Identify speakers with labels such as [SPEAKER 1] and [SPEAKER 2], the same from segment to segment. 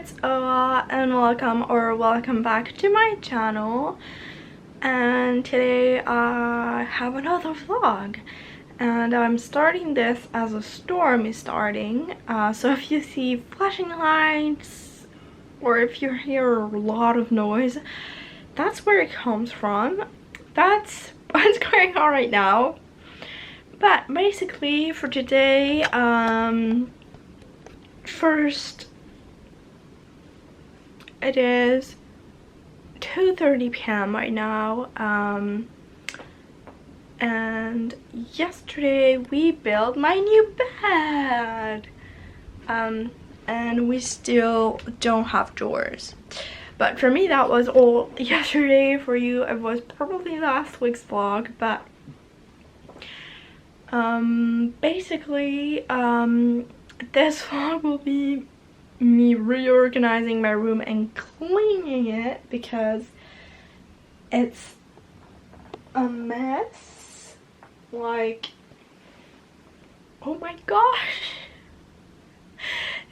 [SPEAKER 1] guys, and welcome back to my channel. And today I have another vlog, and I'm starting this as a storm is starting. So if you see flashing lights or if you hear a lot of noise, that's where it comes from. That's what's going on right now. But basically for today, first, it is 2:30 p.m. right now, and yesterday we built my new bed, and we still don't have drawers. But for me that was all yesterday. For you it was probably last week's vlog. But basically this vlog will be me reorganizing my room and cleaning it because it's a mess. Like, oh my gosh,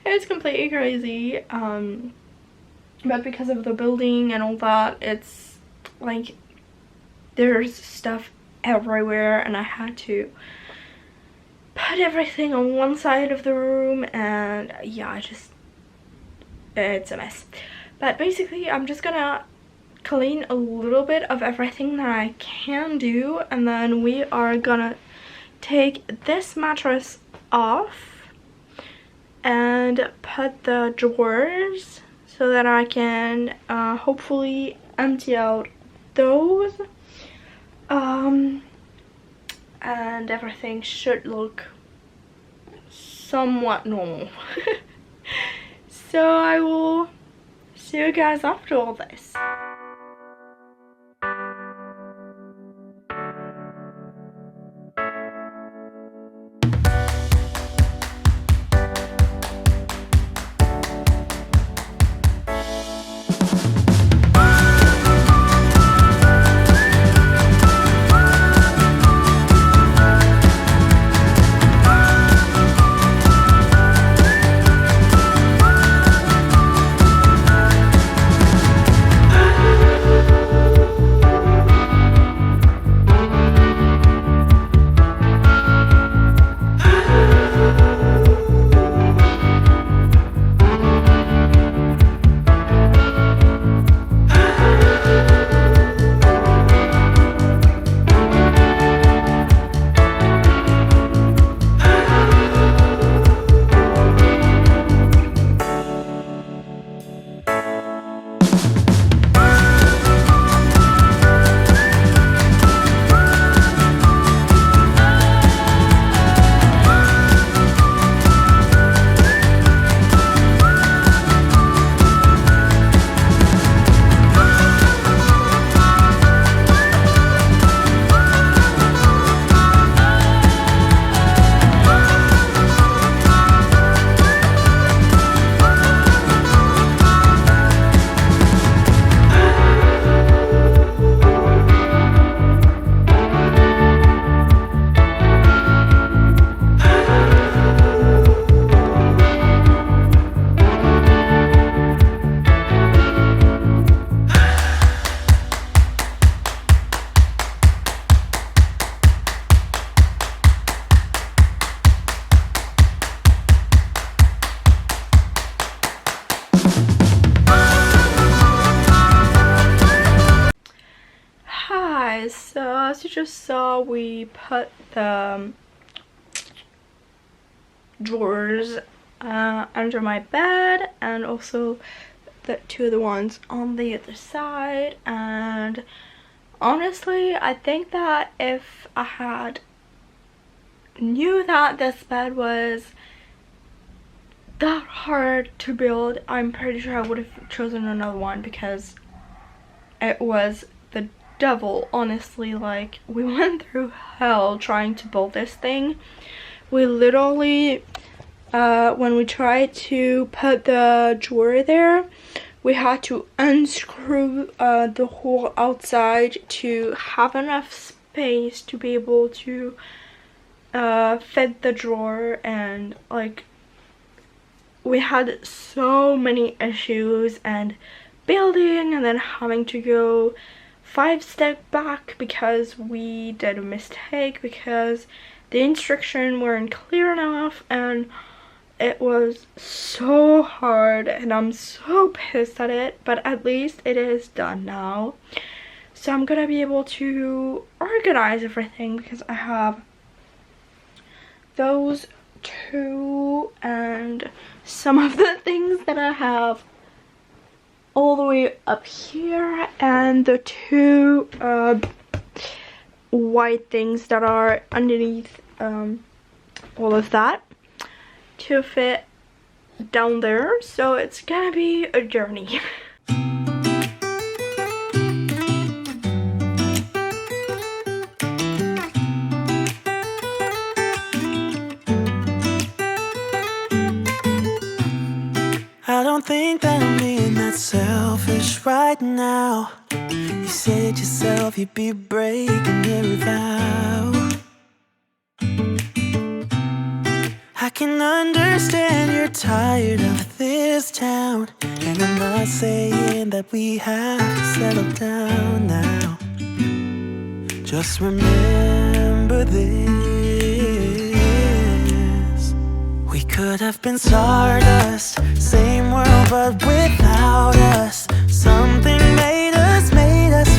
[SPEAKER 1] it's completely crazy. But because of the building and all that, it's like there's stuff everywhere, and I had to put everything on one side of the room, and yeah, it's a mess. But basically I'm just gonna clean a little bit of everything that I can do, and then we are gonna take this mattress off and put the drawers so that I can hopefully empty out those, and everything should look somewhat normal. So I will see you guys after all this. So as you just saw, we put the drawers under my bed, and also the two other ones on the other side. And honestly, I think that if I had knew that this bed was that hard to build, I'm pretty sure I would have chosen another one, because it was the devil, honestly. Like, we went through hell trying to build this thing. We literally, when we tried to put the drawer there, we had to unscrew the whole outside to have enough space to be able to fit the drawer. And like, we had so many issues and building, and then having to go 5 step back because we did a mistake because the instruction weren't clear enough, and it was so hard and I'm so pissed at it, but at least it is done now. So I'm gonna be able to organize everything because I have those two and some of the things that I have all the way up here, and the two white things that are underneath all of that to fit down there. So it's gonna be a journey.
[SPEAKER 2] I don't think that I'm being that selfish right now. You said yourself you'd be breaking every vow. I can understand you're tired of this town, and I'm not saying that we have to settle down now. Just remember this: we could have been stardust, same world but without us. Something made us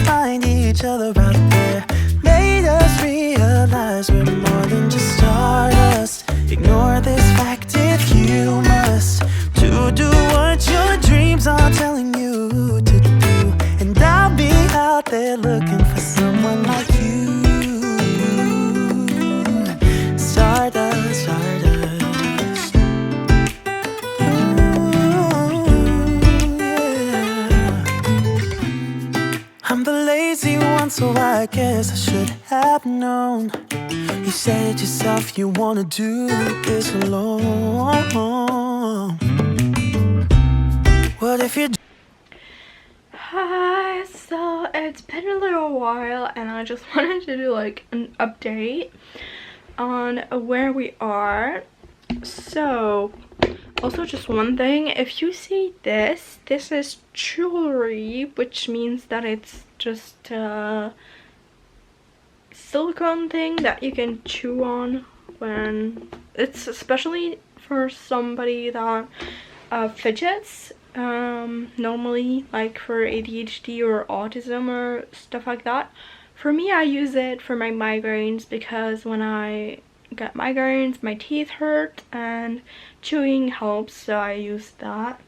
[SPEAKER 2] find each other out there, made us realize we're more than just stardust. Ignore this fact if you must, to do what your dreams are telling you to do. And I'll be out there looking for someone like you. Stardust, stardust. Ooh, yeah. I'm the lazy one, so I guess I should have known. You said yourself you wanna do this alone. What if you...
[SPEAKER 1] Hi, so it's been a little while and I just wanted to do like an update on where we are. So also just one thing, if you see this is jewelry, which means that it's just silicone thing that you can chew on when it's, especially for somebody that fidgets, normally like for ADHD or autism or stuff like that. For me, I use it for my migraines because when I get migraines my teeth hurt and chewing helps, so I use that.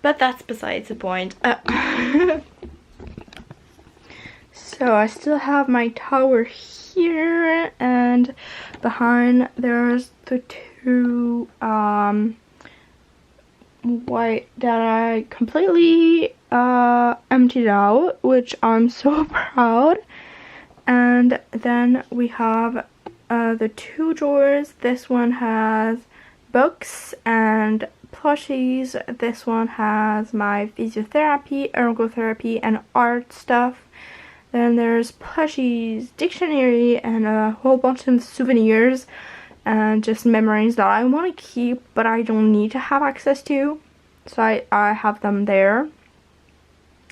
[SPEAKER 1] But that's besides the point. So I still have my tower here, and behind there's the two white that I completely emptied out, which I'm so proud. And then we have the two drawers. This one has books and plushies. This one has my physiotherapy, ergotherapy, and art stuff. Then there's plushies, dictionary, and a whole bunch of souvenirs and just memories that I want to keep but I don't need to have access to. So I have them there.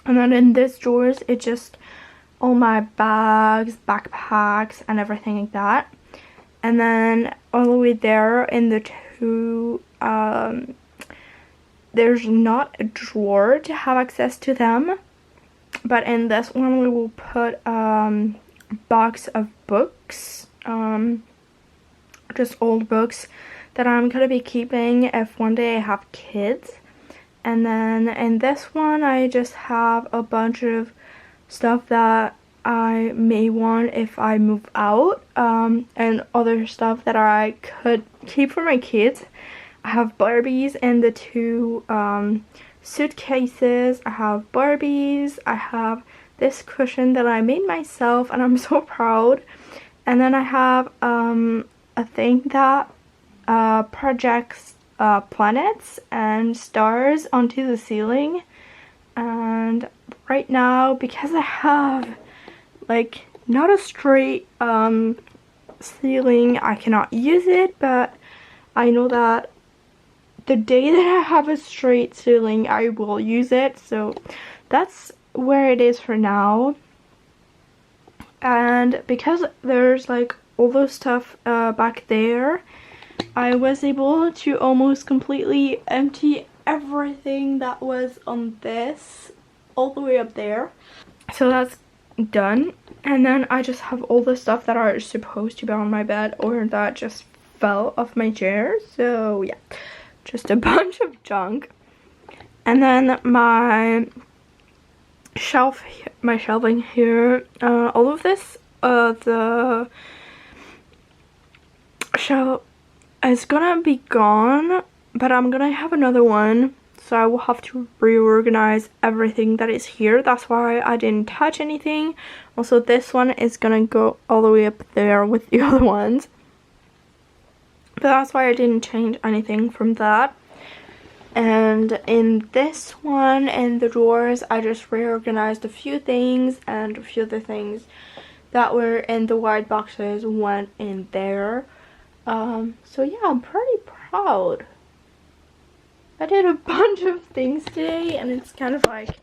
[SPEAKER 1] And then in this drawers, it's just all my bags, backpacks, and everything like that. And then all the way there in the two, there's not a drawer to have access to them. But in this one, we will put a box of books, just old books that I'm gonna be keeping if one day I have kids. And then in this one, I just have a bunch of stuff that I may want if I move out, and other stuff that I could keep for my kids. I have Barbies in the two suitcases. I have Barbies. I have this cushion that I made myself and I'm so proud. And then I have a thing that projects planets and stars onto the ceiling. And right now, because I have like not a straight ceiling, I cannot use it, but I know that the day that I have a straight ceiling, I will use it. So that's where it is for now. And because there's like all those stuff back there, I was able to almost completely empty everything that was on this all the way up there. So that's done. And then I just have all the stuff that are supposed to be on my bed or that just fell off my chair. So yeah, just a bunch of junk. And then my shelving here, all of this, the shelf is gonna be gone, but I'm gonna have another one, so I will have to reorganize everything that is here. That's why I didn't touch anything. Also, this one is gonna go all the way up there with the other ones, but that's why I didn't change anything from that. And in this one, in the drawers, I just reorganized a few things, and a few of the things that were in the white boxes went in there. So yeah, I'm pretty proud. I did a bunch of things today, and it's kind of like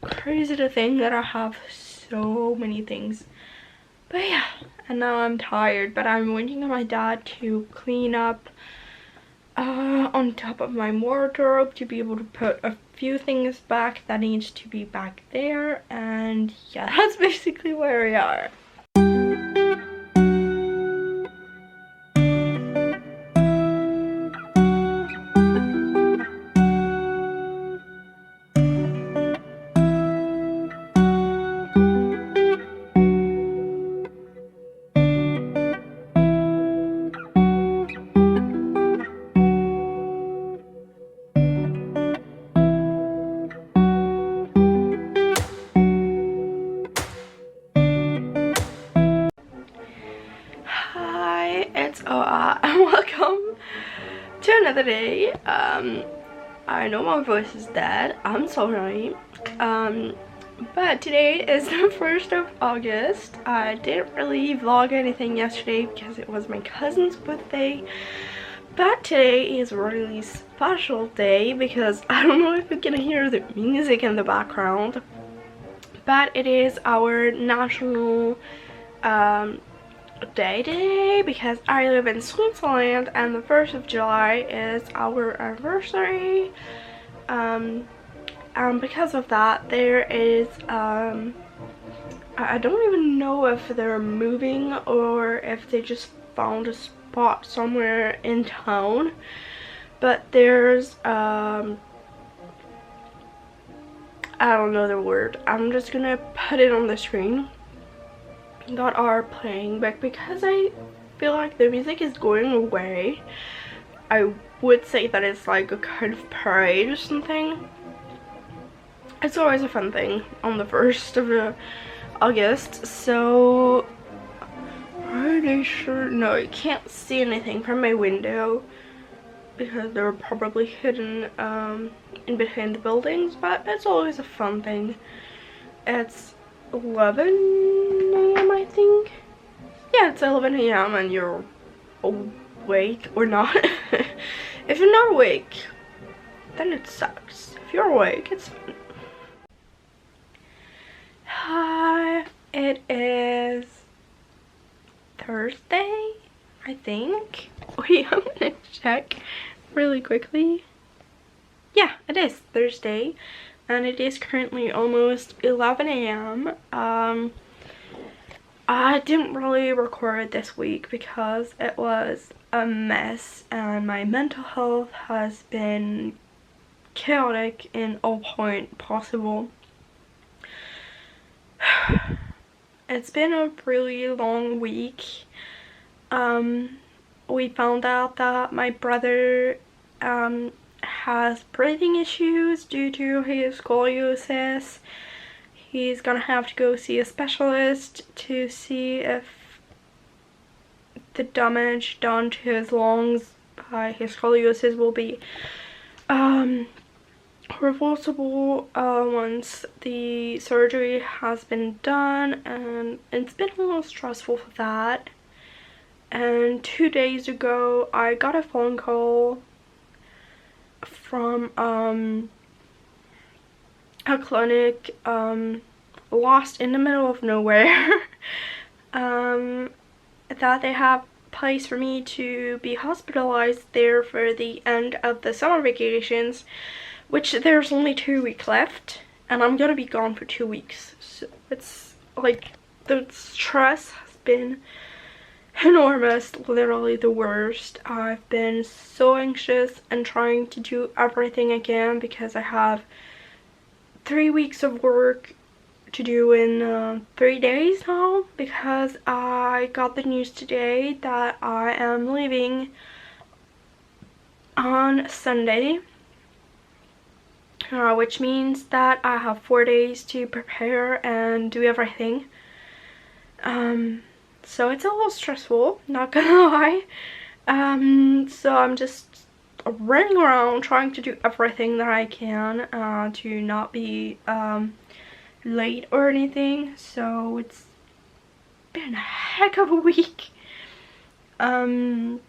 [SPEAKER 1] crazy to think that I have so many things. But yeah, and now I'm tired, but I'm waiting on my dad to clean up on top of my wardrobe to be able to put a few things back that needs to be back there. And yeah, that's basically where we are. Hi, it's Oa and welcome to another day. I know my voice is dead, I'm sorry. But today is the 1st of August. I didn't really vlog anything yesterday because it was my cousin's birthday. But today is a really special day because I don't know if you can hear the music in the background, but it is our national day today because I live in Switzerland and the 1st of July is our anniversary. And because of that, there is I don't even know if they're moving or if they just found a spot somewhere in town, but there's I don't know the word, I'm just gonna put it on the screen, that are playing, but because I feel like the music is going away, I would say that it's like a kind of parade or something. It's always a fun thing on the 1st of August, so pretty sure, no, you can't see anything from my window because they're probably hidden in between the buildings, but it's always a fun thing. It's 11 a.m. I think. Yeah, it's 11 a.m. and you're awake or not. If you're not awake, then it sucks. If you're awake, it's fun. Hi, it is Thursday, I think. Wait, I'm gonna check really quickly. Yeah, it is Thursday, and it is currently almost 11 a.m. I didn't really record this week because it was a mess and my mental health has been chaotic in all point possible. It's been a really long week. We found out that my brother has breathing issues due to his scoliosis. He's gonna have to go see a specialist to see if the damage done to his lungs by his scoliosis will be reversible once the surgery has been done, and it's been a little stressful for that. And 2 days ago I got a phone call from a clinic lost in the middle of nowhere. That they have place for me to be hospitalized there for the end of the summer vacations, which there's only 2 weeks left, and I'm gonna be gone for 2 weeks. So it's like the stress has been enormous, literally the worst. I've been so anxious and trying to do everything again because I have 3 weeks of work to do in 3 days now, because I got the news today that I am leaving on Sunday, which means that I have 4 days to prepare and do everything. So it's a little stressful, not gonna lie. So I'm just running around trying to do everything that I can to not be late or anything. So it's been a heck of a week. I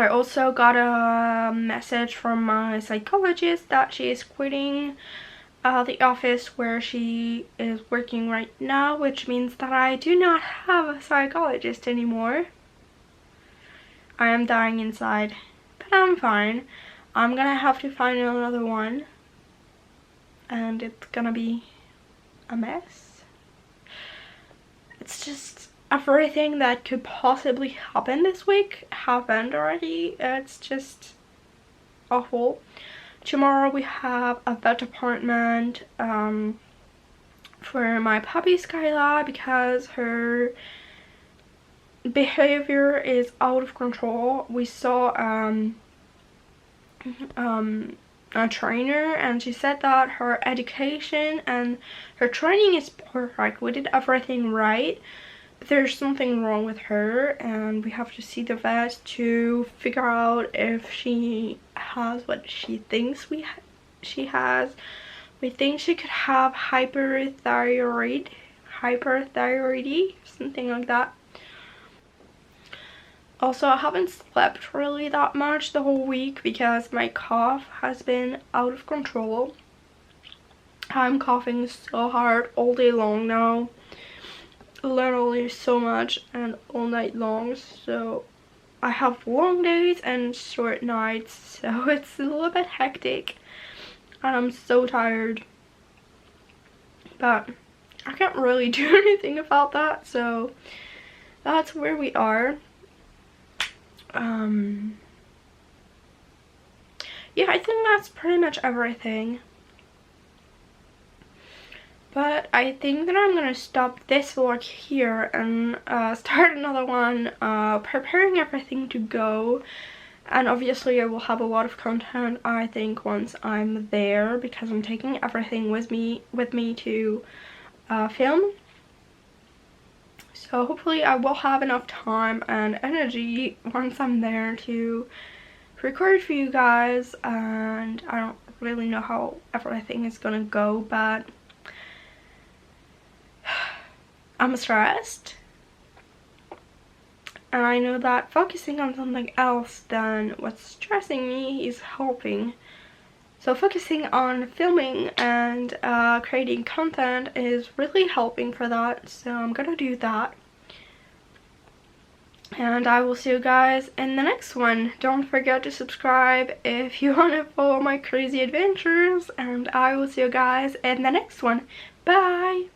[SPEAKER 1] also got a message from my psychologist that she is quitting the office where she is working right now, which means that I do not have a psychologist anymore. I am dying inside, but I'm fine. I'm gonna have to find another one, and it's gonna be a mess. It's just everything that could possibly happen this week happened already. It's just awful. Tomorrow we have a vet appointment for my puppy Skyla, because her behavior is out of control. We saw a trainer, and she said that her education and her training is perfect. We did everything right. There's something wrong with her, and we have to see the vet to figure out if she has what she thinks she has. We think she could have hyperthyroid, something like that. Also, I haven't slept really that much the whole week because my cough has been out of control. I'm coughing so hard all day long now, literally so much, and all night long. So I have long days and short nights, so it's a little bit hectic, and I'm so tired, but I can't really do anything about that. So that's where we are. Yeah, I think that's pretty much everything. But I think that I'm gonna stop this vlog here and start another one, preparing everything to go. And obviously I will have a lot of content, I think, once I'm there, because I'm taking everything with me to film. So hopefully I will have enough time and energy once I'm there to record for you guys. And I don't really know how everything is gonna go, but I'm stressed, and I know that focusing on something else than what's stressing me is helping. So focusing on filming and creating content is really helping for that, so I'm gonna do that. And I will see you guys in the next one. Don't forget to subscribe if you want to follow my crazy adventures, and I will see you guys in the next one. Bye!